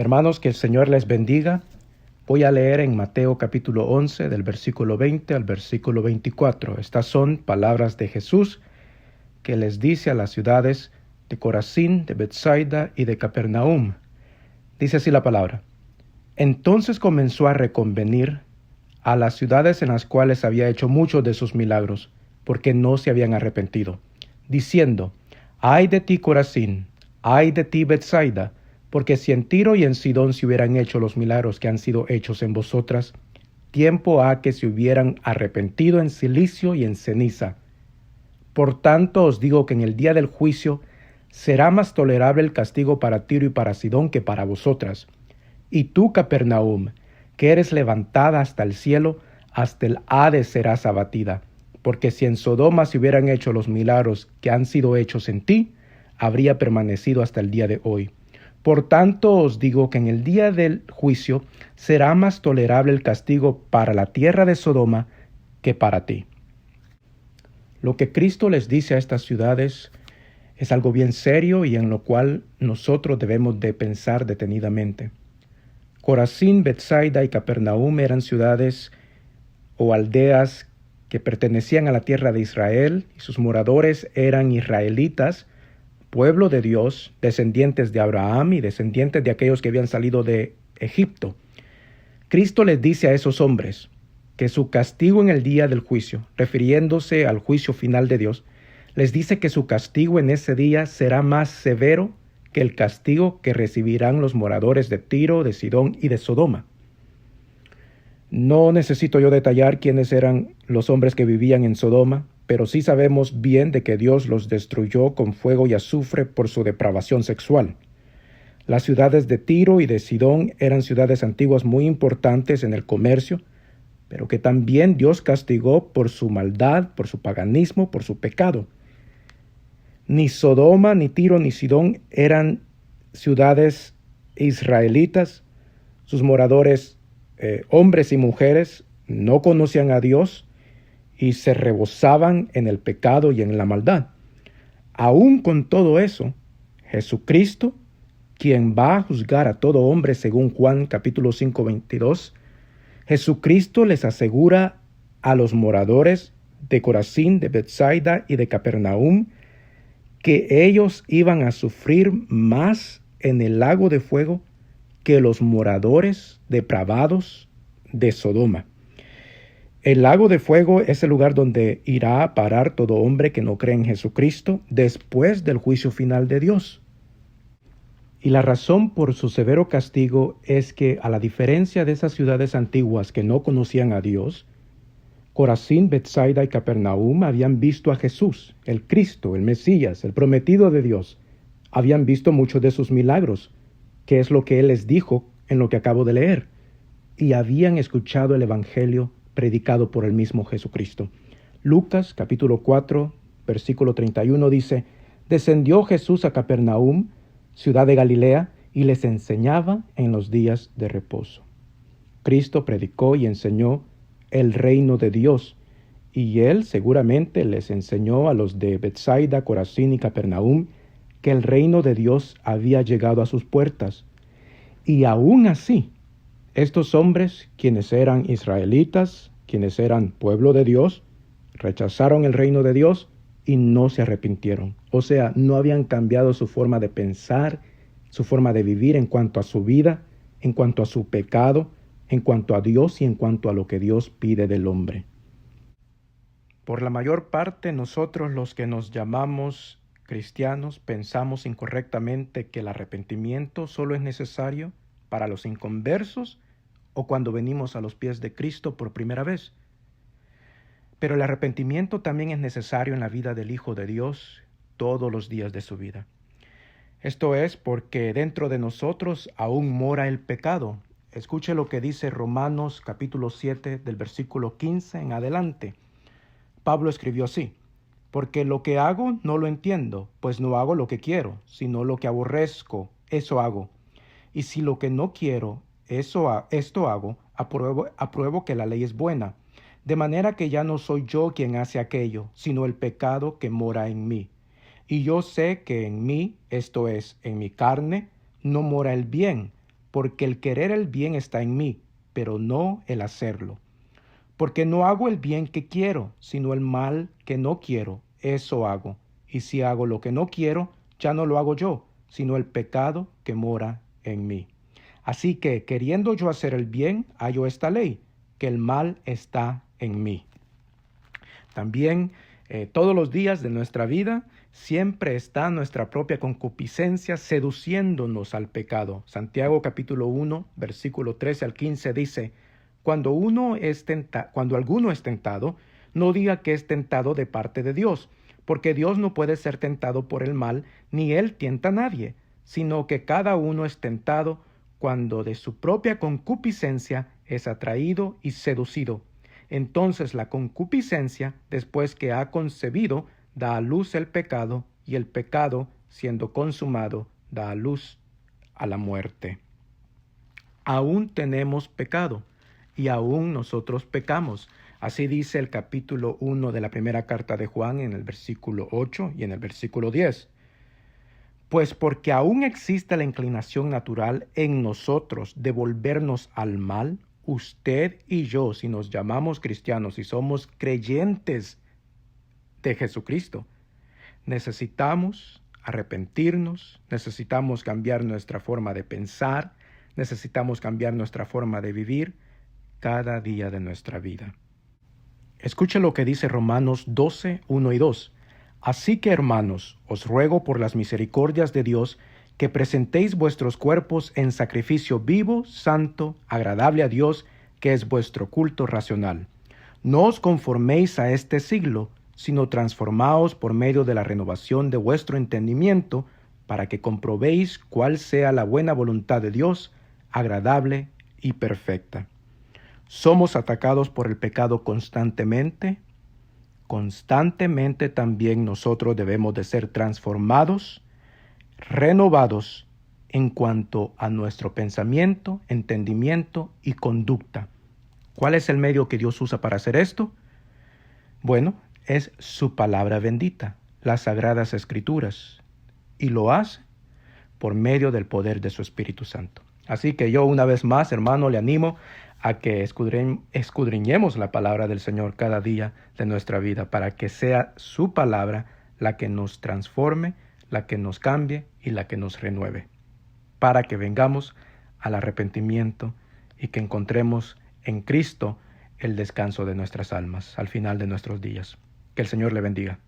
Hermanos, que el Señor les bendiga. Voy a leer en Mateo capítulo 11, del versículo 20 al versículo 24. Estas son palabras de Jesús que les dice a las ciudades de Corazín, de Betsaida y de Capernaum. Dice así la palabra. Entonces comenzó a reconvenir a las ciudades en las cuales había hecho muchos de sus milagros, porque no se habían arrepentido, diciendo: Ay de ti, Corazín, ay de ti, Betsaida, porque si en Tiro y en Sidón se hubieran hecho los milagros que han sido hechos en vosotras, tiempo ha que se hubieran arrepentido en cilicio y en ceniza. Por tanto os digo que en el día del juicio será más tolerable el castigo para Tiro y para Sidón que para vosotras. Y tú, Capernaum, que eres levantada hasta el cielo, hasta el Hades serás abatida. Porque si en Sodoma se hubieran hecho los milagros que han sido hechos en ti, habría permanecido hasta el día de hoy. Por tanto os digo que en el día del juicio será más tolerable el castigo para la tierra de Sodoma que para ti. Lo que Cristo les dice a estas ciudades es algo bien serio y en lo cual nosotros debemos de pensar detenidamente. Corazín, Betsaida y Capernaum eran ciudades o aldeas que pertenecían a la tierra de Israel y sus moradores eran israelitas, pueblo de Dios, descendientes de Abraham y descendientes de aquellos que habían salido de Egipto. Cristo les dice a esos hombres que su castigo en el día del juicio, refiriéndose al juicio final de Dios, les dice que su castigo en ese día será más severo que el castigo que recibirán los moradores de Tiro, de Sidón y de Sodoma. No necesito yo detallar quiénes eran los hombres que vivían en Sodoma, pero sí sabemos bien de que Dios los destruyó con fuego y azufre por su depravación sexual. Las ciudades de Tiro y de Sidón eran ciudades antiguas muy importantes en el comercio, pero que también Dios castigó por su maldad, por su paganismo, por su pecado. Ni Sodoma, ni Tiro, ni Sidón eran ciudades israelitas. Sus moradores, hombres y mujeres, no conocían a Dios y se rebosaban en el pecado y en la maldad. Aún con todo eso, Jesucristo, quien va a juzgar a todo hombre según Juan capítulo 5, 22, Jesucristo les asegura a los moradores de Corazín, de Betsaida y de Capernaum que ellos iban a sufrir más en el lago de fuego que los moradores depravados de Sodoma. El lago de fuego es el lugar donde irá a parar todo hombre que no cree en Jesucristo después del juicio final de Dios. Y la razón por su severo castigo es que, a la diferencia de esas ciudades antiguas que no conocían a Dios, Corazín, Betsaida y Capernaum habían visto a Jesús, el Cristo, el Mesías, el prometido de Dios. Habían visto muchos de sus milagros, que es lo que Él les dijo en lo que acabo de leer, y habían escuchado el Evangelio predicado por el mismo Jesucristo. Lucas capítulo 4, versículo 31 dice: Descendió Jesús a Capernaum, ciudad de Galilea, y les enseñaba en los días de reposo. Cristo predicó y enseñó el reino de Dios, y Él seguramente les enseñó a los de Betsaida, Corazín y Capernaum que el reino de Dios había llegado a sus puertas. Y aún así, estos hombres, quienes eran israelitas, quienes eran pueblo de Dios, rechazaron el reino de Dios y no se arrepintieron. O sea, no habían cambiado su forma de pensar, su forma de vivir en cuanto a su vida, en cuanto a su pecado, en cuanto a Dios y en cuanto a lo que Dios pide del hombre. Por la mayor parte, nosotros los que nos llamamos cristianos pensamos incorrectamente que el arrepentimiento solo es necesario para los inconversos o cuando venimos a los pies de Cristo por primera vez. Pero el arrepentimiento también es necesario en la vida del Hijo de Dios todos los días de su vida. Esto es porque dentro de nosotros aún mora el pecado. Escuche lo que dice Romanos capítulo 7 del versículo 15 en adelante. Pablo escribió así: Porque lo que hago no lo entiendo, pues no hago lo que quiero, sino lo que aborrezco, eso hago. Y si lo que no quiero, esto hago, apruebo que la ley es buena. De manera que ya no soy yo quien hace aquello, sino el pecado que mora en mí. Y yo sé que en mí, esto es, en mi carne, no mora el bien, porque el querer el bien está en mí, pero no el hacerlo. Porque no hago el bien que quiero, sino el mal que no quiero, eso hago. Y si hago lo que no quiero, ya no lo hago yo, sino el pecado que mora en mí. Así que, queriendo yo hacer el bien, hallo esta ley, que el mal está en mí. También todos los días de nuestra vida siempre está nuestra propia concupiscencia seduciéndonos al pecado. Santiago capítulo 1, versículo 13 al 15 dice, cuando alguno es tentado, no diga que es tentado de parte de Dios, porque Dios no puede ser tentado por el mal, ni Él tienta a nadie, sino que cada uno es tentado cuando de su propia concupiscencia es atraído y seducido. Entonces la concupiscencia, después que ha concebido, da a luz el pecado, y el pecado, siendo consumado, da a luz a la muerte. Aún tenemos pecado, y aún nosotros pecamos. Así dice el capítulo 1 de la primera carta de Juan en el versículo 8 y en el versículo 10. Pues porque aún existe la inclinación natural en nosotros de volvernos al mal, usted y yo, si nos llamamos cristianos y somos creyentes de Jesucristo, necesitamos arrepentirnos, necesitamos cambiar nuestra forma de pensar, necesitamos cambiar nuestra forma de vivir cada día de nuestra vida. Escuche lo que dice Romanos 12, 1 y 2. Así que, hermanos, os ruego por las misericordias de Dios que presentéis vuestros cuerpos en sacrificio vivo, santo, agradable a Dios, que es vuestro culto racional. No os conforméis a este siglo, sino transformaos por medio de la renovación de vuestro entendimiento, para que comprobéis cuál sea la buena voluntad de Dios, agradable y perfecta. ¿Somos atacados por el pecado constantemente? Constantemente también nosotros debemos de ser transformados, renovados en cuanto a nuestro pensamiento, entendimiento y conducta. ¿Cuál es el medio que Dios usa para hacer esto? Bueno, es su palabra bendita, las Sagradas Escrituras, y lo hace por medio del poder de su Espíritu Santo. Así que yo una vez más, hermano, le animo a que escudriñemos la palabra del Señor cada día de nuestra vida para que sea su palabra la que nos transforme, la que nos cambie y la que nos renueve, para que vengamos al arrepentimiento y que encontremos en Cristo el descanso de nuestras almas al final de nuestros días. Que el Señor le bendiga.